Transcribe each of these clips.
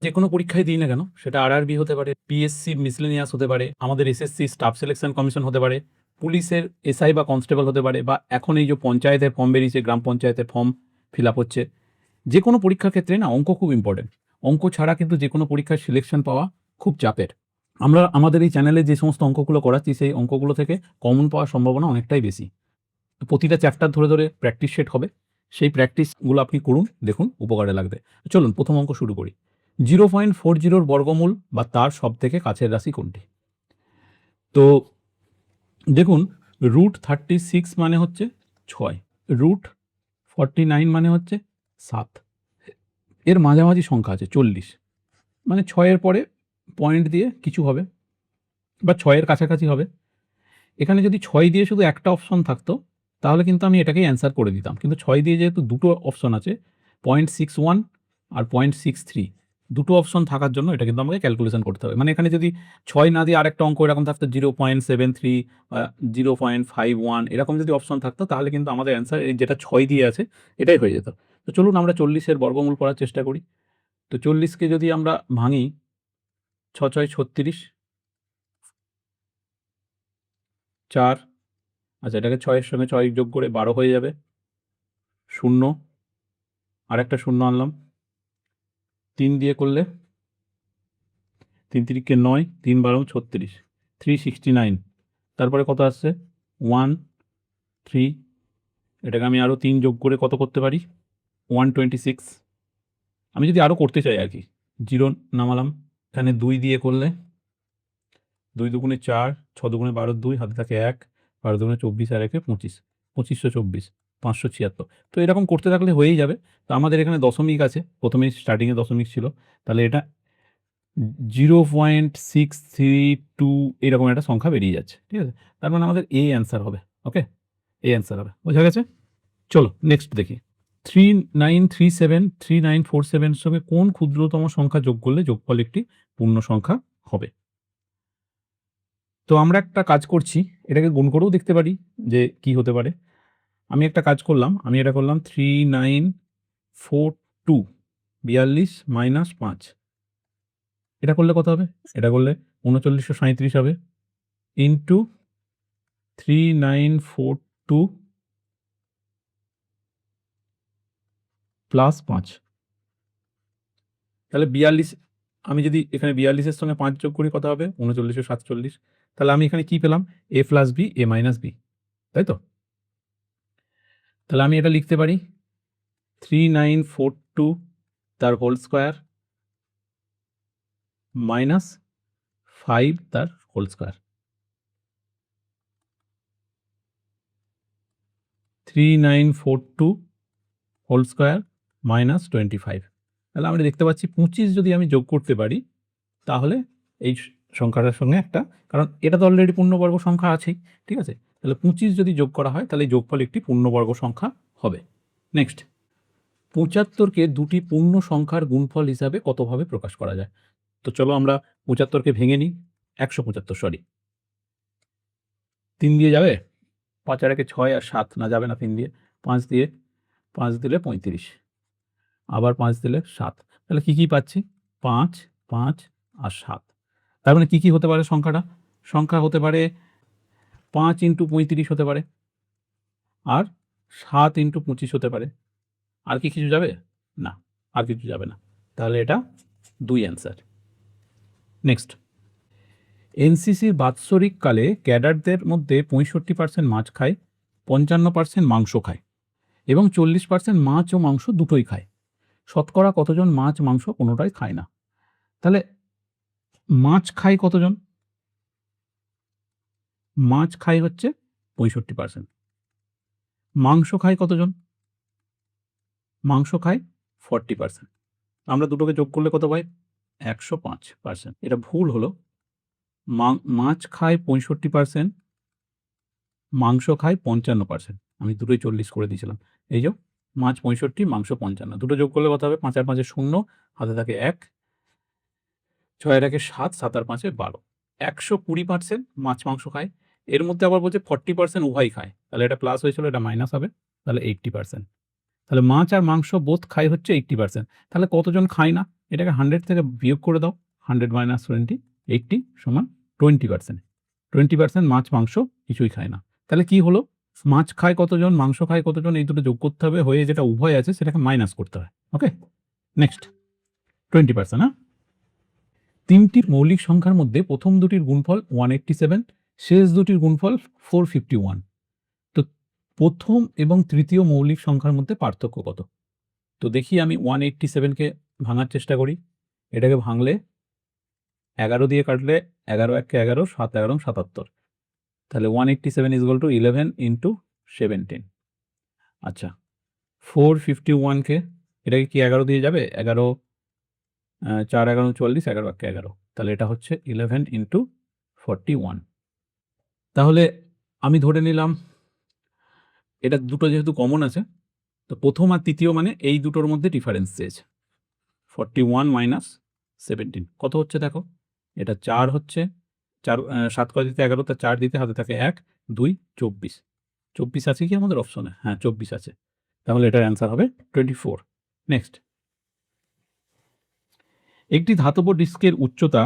যে কোনো পরীক্ষায় দিই না কেন, সেটা আরআরবি হতে পারে, পিএসসি মিসলেনিয়াস হতে পারে, আমাদের এসএসসি স্টাফ সিলেকশন কমিশন হতে পারে, পুলিশের এসআই বা কনস্টেবল হতে পারে, বা এখন এই যে পঞ্চায়েতের ফর্ম বেরিয়েছে, গ্রাম পঞ্চায়েতের ফর্ম ফিল আপ হচ্ছে। যে কোনো পরীক্ষার ক্ষেত্রে না অঙ্ক খুব ইম্পর্টেন্ট। অঙ্ক ছাড়া কিন্তু যে কোনো পরীক্ষায় সিলেকশন পাওয়া খুব চাপের। আমরা আমাদের এই চ্যানেলে যে সমস্ত অঙ্কগুলো করাচ্ছি, সেই অঙ্কগুলো থেকে কমন পাওয়ার সম্ভাবনা অনেকটাই বেশি। প্রতিটা চ্যাপ্টার ধরে ধরে প্র্যাকটিস সেট হবে, সেই প্র্যাকটিসগুলো আপনি করুন, দেখুন উপকারে লাগবে। চলুন প্রথম অঙ্ক শুরু করি। 0.40 বর্গমূল বা তার সব থেকে কাছের রাশি কোনটি? তো দেখুন, √36 মানে হচ্ছে 6, √49 মানে হচ্ছে 7, এর মাঝামাঝি সংখ্যা আছে 40, মানে 6-এর পরে পয়েন্ট দিয়ে কিছু হবে বা 6-এর কাছাকাছি হবে। এখানে যদি 6 দিয়ে শুধু একটা অপশন থাকতো, তাহলে কিন্তু আমি এটাকেই অ্যান্সার করে দিতাম। কিন্তু 6 দিয়ে যেহেতু দুটো অপশন আছে, 0.61 আর 0.63, দুটো অপশন থাকার জন্য এটা কিন্তু আমাকে ক্যালকুলেশন করতে হবে। মানে এখানে যদি 6 না দিয়ে আরেকটা অঙ্ক এরকম থাকতো 0.73 বা 0.51, এরকম যদি অপশন থাকতো, তাহলে কিন্তু আমাদের অ্যান্সার এই যেটা 6 দিয়ে আছে এটাই হয়ে যেত। তো চলুন আমরা 40-এর বর্গমূল করার চেষ্টা করি। তো 40-কে যদি আমরা ভাঙি, 6 × 6 = 36, 4, আচ্ছা এটাকে 6-এর সঙ্গে 6 যোগ করে 12 হয়ে যাবে, 0, আরেকটা 0 আনলাম, 3 দিয়ে করলে 3 × 3 = 9, 3 × 12 = 36, 369, তারপরে কত আসছে 1, 3, এটাকে আমি আরও 3 যোগ করে কত করতে পারি 126। আমি যদি আরও করতে চাই আর কি, 0 নামালাম, এখানে 2 দিয়ে করলে 2 দুগুণে 4, 6 দুগুণে 12, 2 হাতে থাকে 1, 12 দুগুণে 24 আর 1 এ 25, 2524, 576। তো এরকম করতে থাকলে হয়েই যাবে। তো আমাদের এখানে দশমিক আছে, প্রথমেই স্টার্টিংয়ে দশমিক ছিল, তাহলে এটা 0.632 এরকম একটা সংখ্যা বেরিয়ে যাচ্ছে, ঠিক আছে? তার মানে আমাদের এ অ্যান্সার হবে। ওকে, এ অ্যান্সার হবে, বোঝা গেছে? চলো নেক্সট দেখি। 3937 3947 এর সঙ্গে কোন ক্ষুদ্রতম সংখ্যা যোগ করলে যোগফল একটি পূর্ণ সংখ্যা হবে? তো আমরা একটা কাজ করছি, এটাকে গুণ করেও দেখতে পারি যে কি হতে পারে। আমি একটা কাজ করলাম, আমি এটা করলাম 3942 42 - 5, এটা করলে কত হবে? এটা করলে 3937 হবে, ইন্টু 3942 প্লাস 5, তাহলে 42। আমি যদি এখানে 42-এর সঙ্গে 5 যোগ করি কত হবে 3947। তাহলে আমি এখানে কি পেলাম? a plus B, a minus B, তাই তো? তাহলে আমি এটা লিখতে পারি 3942 তার হোল স্কোয়ার মাইনাস 5 তার whole square, 3942 whole square minus 25। তাহলে আমরা দেখতে পাচ্ছি 25 যদি আমি যোগ করতে পারি, তাহলে এই সংখ্যাটার সঙ্গে একটা, কারণ এটা তো অলরেডি পূর্ণবর্গ সংখ্যা আছেই, ঠিক আছে? তাহলে 25 যদি যোগ করা হয়, তাহলে যোগফল একটি পূর্ণবর্গ সংখ্যা হবে। নেক্সট, 75-কে দুটি পূর্ণ সংখ্যার গুণফল হিসাবে কতভাবে প্রকাশ করা যায়? তো চলো আমরা 75-কে ভেঙে নিই। 175, সরি, 3 দিয়ে যাবে? 5 আর 1 6 আর 7, না যাবে না 3 দিয়ে। 5 দিয়ে, 5 দিলে 35, আবার 5 দিলে 7, তাহলে কি পাচ্ছি? 5, 5 আর 7। তার মানে কি হতে পারে সংখ্যাটা? সংখ্যা হতে পারে 5 × 35 হতে পারে, আর 7 × 25 হতে পারে। আর কি কিছু যাবে? না, আর কিছু যাবে না। তাহলে এটা 2 অ্যান্সার। নেক্সট, এনসিসির বাৎসরিককালে ক্যাডারদের মধ্যে 65% মাছ খায়, 55% মাংস খায় এবং 40% মাছ ও মাংস দুটোই খায়। শতকরা কতজন মাছ মাংস কোনোটাই খায় না? তাহলে মাছ খায় কতজন? মাছ খায় হচ্ছে 65%। মাংস খায় কতজন? মাংস খায় 40%। আমরা দুটোকে যোগ করলে কত পাই? 105%। এটা ভুল হলো। মাছ খায় 65%, মাংস খায় 55%। আমি দুটোই 40 করে দিয়েছিলাম। এই যে মাছ 65, মাংস 55, দুটো যোগ করলে কত হবে? 5 আর 5 0, হাতে থাকে 1, 6 আর 1 7, 7 আর 5 12, 120% মাছ মাংস খায়। এর মধ্যে আবার বলছে 40% উভয় খায়, তাহলে এটা প্লাস হয়েছিল, এটা মাইনাস হবে, তাহলে 80%। তাহলে মাছ আর মাংস বোথ খায় হচ্ছে 80%। তাহলে কতজন খায় না? এটাকে 100 থেকে বিয়োগ করে দাও, 100 মাইনাস 20, 80 সমান 20%। 20% মাছ মাংস কিছুই খায় না। তাহলে কি হলো, মাছ খায় কতজন, মাংস খায় কতজন, এই দুটো যোগ করতে হবে, হয়ে যেটা উভয় আছে সেটাকে মাইনাস করতে হয়। ওকে, নেক্সট 20%। হ্যাঁ, তিনটি মৌলিক সংখ্যার মধ্যে প্রথম দুটির গুণফল 187, শেষ দুটির গুণফল 451। তো প্রথম এবং তৃতীয় মৌলিক সংখ্যার মধ্যে পার্থক্য কত? তো দেখি আমি 187কে ভাঙার চেষ্টা করি। এটাকে ভাঙলে 11 দিয়ে কাটলে 11 1 11, 7 11 77। তাহলে 187 ইজ ইকুয়াল টু 11 ইন্টু 17। আচ্ছা, 451কে এটাকে কি 11 দিয়ে যাবে? 11 4 11 44, 11 1 11। তাহলে এটা হচ্ছে 11 ইন্টু 41। তাহলে আমি ধরে নিলাম এটা দুটো যেহেতু কমন আছে, তো প্রথম আর তৃতীয় মানে এই দুটোর মধ্যে ডিফারেন্স চেয়েছে। 41 মাইনাস 17 কত হচ্ছে দেখো, এটা 4 হচ্ছে, 4 7 করে দিতে 11, তা 4 দিতে হাতে থাকে 1 2 24। 24 আছে কি আমাদের অপশনে? হ্যাঁ 24 আছে। তাহলে এটার অ্যান্সার হবে 24। নেক্সট, একটি ধাতব ডিস্কের উচ্চতা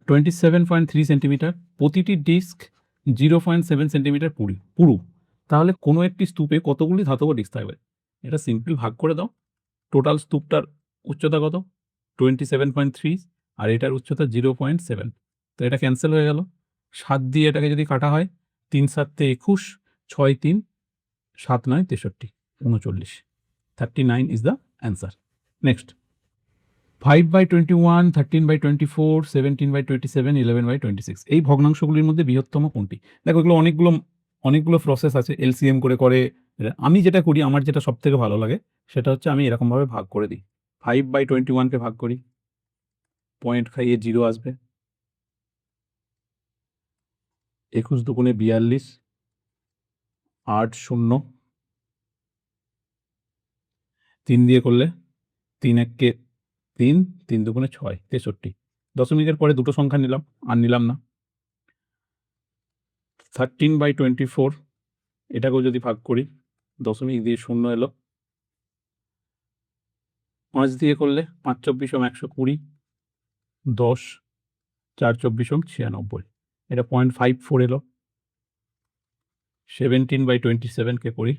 27.3 সেন্টিমিটার, প্রতিটি ডিস্ক 0.7 সেন্টিমিটার পুরু। তাহলে কোনো একটি স্তূপে কতগুলি ধাতব ডিস্ক থাকবে? এটা সিম্পল ভাগ করে দাও। টোটাল স্তূপটার উচ্চতা কত? 27.3, আর এটার উচ্চতা 0.7। তো এটা ক্যান্সেল হয়ে গেল। 7 দিয়ে এটাকে যদি কাটা হয়, 3 7 21, 6 3 7 9 63, 39। 39 ইজ দ্য অ্যান্সার। নেক্সট, 5/21, 13/24, 17/27, 11/26 এই ভগ্নাংশগুলির মধ্যে বৃহত্তম কোনটি? দেখো এগুলো অনেকগুলো প্রসেস আছে, এলসিএম করে। আমি যেটা করি, আমার যেটা সব থেকে ভালো লাগে সেটা হচ্ছে আমি এরকমভাবে ভাগ করে দিই। 5/21কে ভাগ করি, পয়েন্ট খাইয়ে 0 আসবে। 21 দুগুণে 42, 8 0, 3 দিয়ে করলে 3 1 3, 3 দুগুণে 6, 63। দশমিকের পরে দুটো সংখ্যা নিলাম, আর নিলাম না। 13/24 এটাকেও যদি ভাগ করি, দশমিক দিয়ে 0 এলো। 5 দিয়ে করলে 5 24 120, 10 4 24 96, এটা 0.54 এলো। 17/27কে করি,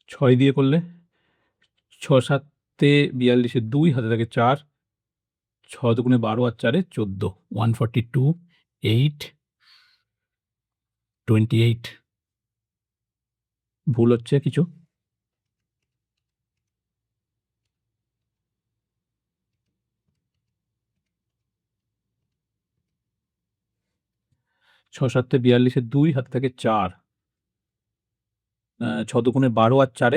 6 দিয়ে করলে 6 7 42, 2 হাতে থাকে 4, 6 দুগুণে 12 আর 4 14, 142, 8 28। ভুল হচ্ছে কিছু? ছ 7 42, 2 হাতে থাকে 4, 6 দুগুণে 12 আর 4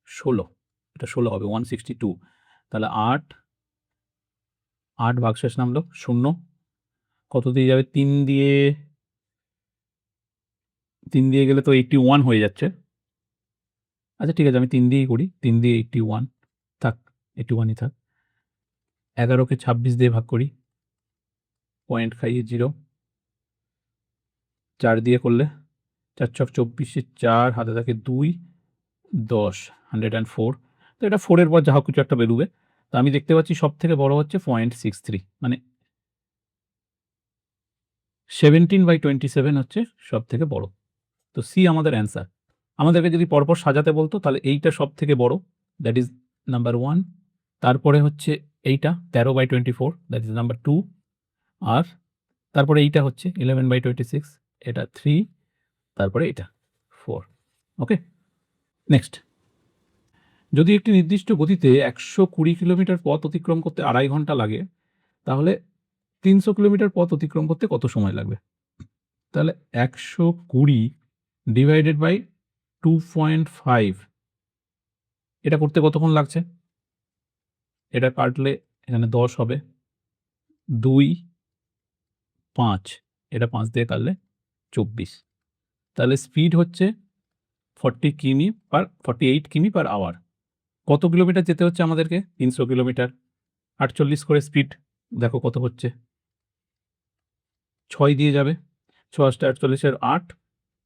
16, এটা 16 হবে, 162। তাহলে 8 ভাগশেষ নামলো 0, কত দিয়ে যাবে? 3 দিয়ে গেলে তো 81 হয়ে যাচ্ছে। আচ্ছা ঠিক আছে, আমি 3 দিয়েই করি, 3 দিয়ে 81 থাক, 81ই থাক। 11কে 26 দিয়ে ভাগ করি, পয়েন্ট খাইয়ে 0। 4 দিয়ে করলে 4 ছক 24, 4 হাতে থাকে 2, 10, 104। তো এটা 4 এর পর যা হোক কিছু একটা বেরোবে। তো আমি দেখতে পাচ্ছি সব থেকে বড় হচ্ছে 0.63, মানে 17/27 হচ্ছে সব থেকে বড়। তো সি আমাদের অ্যান্সার। আমাদেরকে যদি পরপর সাজাতে বলতো তাহলে এইটা সব থেকে বড়, দ্যাট ইজ নাম্বার 1। তারপরে হচ্ছে এইটা 13/24, দ্যাট ইজ নাম্বার 2। আর তারপরে এইটা হচ্ছে 11/26, এটা 3। তারপরে এটা 4। ওকে, নেক্সট, যদি একটি নির্দিষ্ট গতিতে 120 কিলোমিটার পথ অতিক্রম করতে 2.5 ঘন্টা লাগে, তাহলে 300 কিলোমিটার পথ অতিক্রম করতে কত সময় লাগবে? তাহলে 120 ডিভাইডেড বাই 2.5, এটা করতে কতক্ষণ লাগছে? এটা কাটলে এখানে 10 হবে, 2 5, এটা 5 দিয়ে কাটলে 24। তাহলে স্পিড হচ্ছে 48 কিমি পার আওয়ার। কত কিলোমিটার যেতে হচ্ছে আমাদেরকে? 300 কিলোমিটার। 48 করে স্পিড, দেখো কত হচ্ছে। 6 দিয়ে যাবে, 6 8 48, 8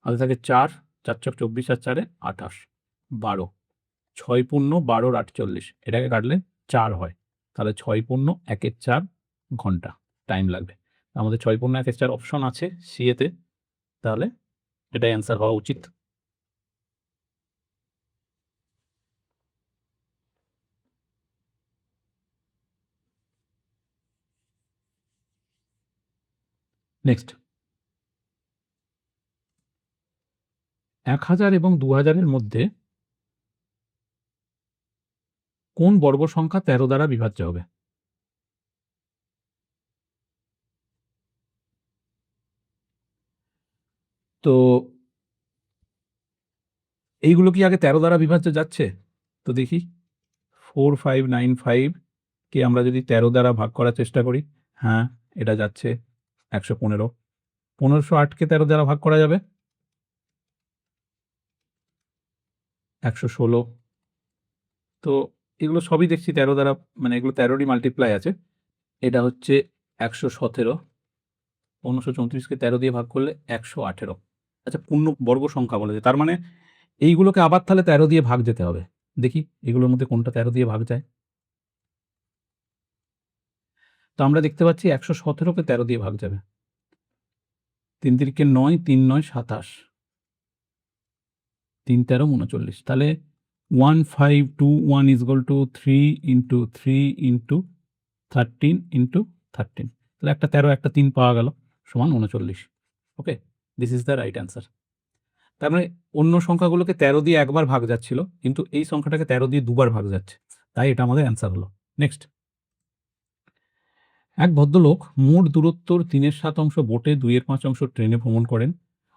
হাতে থাকে 4, 4 ছক 24 আর 4 28, 12, 6 পূর্ণ 12 48, এটাকে কাটলে 4 হয়, তাহলে 6 পূর্ণ 1 4 ঘন্টা টাইম লাগবে। আমাদের 6 পূর্ণ 1 4 অপশন আছে সিএতে, তাহলে এটাই অ্যান্সার হওয়া উচিত। নেক্সট, 1000 এবং 2000 এর মধ্যে কোন বর্গ সংখ্যা 13 দ্বারা বিভাজ্য হবে? তো এইগুলো কি আগে 13 দ্বারা বিভাজ্য যাচ্ছে? তো দেখি, 4595 কে আমরা যদি 13 দ্বারা ভাগ করার চেষ্টা করি, হ্যাঁ এটা যাচ্ছে 115। 1508 কে 13 দ্বারা ভাগ করা যাবে, 116। তো এগুলো সবই দেখছি 13 দ্বারা, মানে এগুলো 13রই মাল্টিপ্লাই আছে। এটা হচ্ছে 117। 1534 কে 13 দিয়ে ভাগ করলে 118। আচ্ছা, পূর্ণ বর্গ সংখ্যা বলেছে, তার মানে এইগুলোকে আবার তাহলে 13 দিয়ে ভাগ যেতে হবে। দেখি এগুলোর মধ্যে কোনটা 13 দিয়ে ভাগ যায়। তো আমরা দেখতে পাচ্ছি 117 কে 13 দিয়ে ভাগ যাবে। 3 তিরিকে 9, 3 9 27, 3 13 39। তাহলে 1521 is equal to 3 into 3 into 13 into 13। তাহলে একটা 13 একটা 3 পাওয়া গেল, সমান 39। Okay, this is the right answer. তার মানে অন্য সংখ্যাগুলোকে 13 দিয়ে একবার ভাগ যাচ্ছিল, কিন্তু এই সংখ্যাটাকে 13 দিয়ে দুবার ভাগ যাচ্ছে, তাই এটা আমাদের অ্যান্সার হলো। নেক্সট, এক ভদ্রলোক মোট দূরত্বর 3/7 বোটে, 2/5 ট্রেনে ভ্রমণ করেন।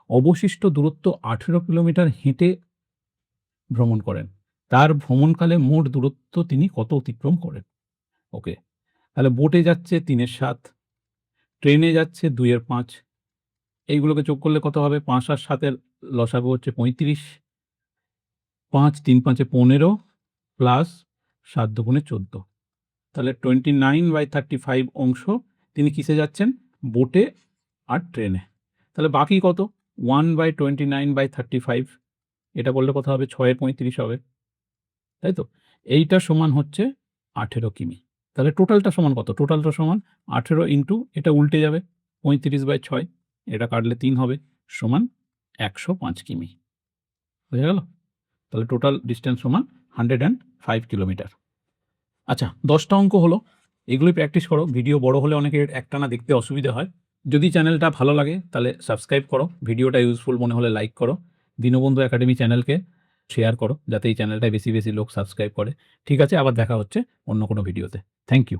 অবশিষ্ট দূরত্ব 18 কিলোমিটার হেঁটে ভ্রমণ করেন। তার ভ্রমণকালে মোট দূরত্ব তিনি কত অতিক্রম করেন? ওকে, তাহলে বোটে যাচ্ছে 3/7, ট্রেনে যাচ্ছে 2/5, এইগুলোকে যোগ করলে কত হবে? 5 আর 7 লসাগু হচ্ছে 35, 5 3 5 15 প্লাস 7 দুগুণে 14। তাহলে 29/35 অংশ তিনি কিসে যাচ্ছেন? বোটে আর ট্রেনে। তাহলে বাকি কত? 1/29/35, এটা করলে কত হবে? 6 এর 35 হবে, তাই তো? এইটা সমান হচ্ছে 18 কিমি। তাহলে টোটালটা সমান কত? টোটালটা সমান 18 ইন্টু, এটা উল্টে যাবে, 35/6, এটা কাটলে 3 হবে, সমান 105 কিমি। বোঝা গেল? তাহলে টোটাল ডিস্টেন্স সমান 105 কিলোমিটার। আচ্ছা, 10টা অঙ্ক হলো, এগুলোই প্র্যাকটিস করো। ভিডিও বড় হলে অনেকের একটানা দেখতে অসুবিধা হয়। যদি চ্যানেলটা ভালো লাগে তাহলে সাবস্ক্রাইব করো, ভিডিওটা ইউজফুল মনে হলে লাইক করো, দীনবন্ধু একাডেমি চ্যানেলকে শেয়ার করো, যাতে এই চ্যানেলটায় বেশি বেশি লোক সাবস্ক্রাইব করে। ঠিক আছে, আবার দেখা হচ্ছে অন্য কোনো ভিডিওতে। Thank you.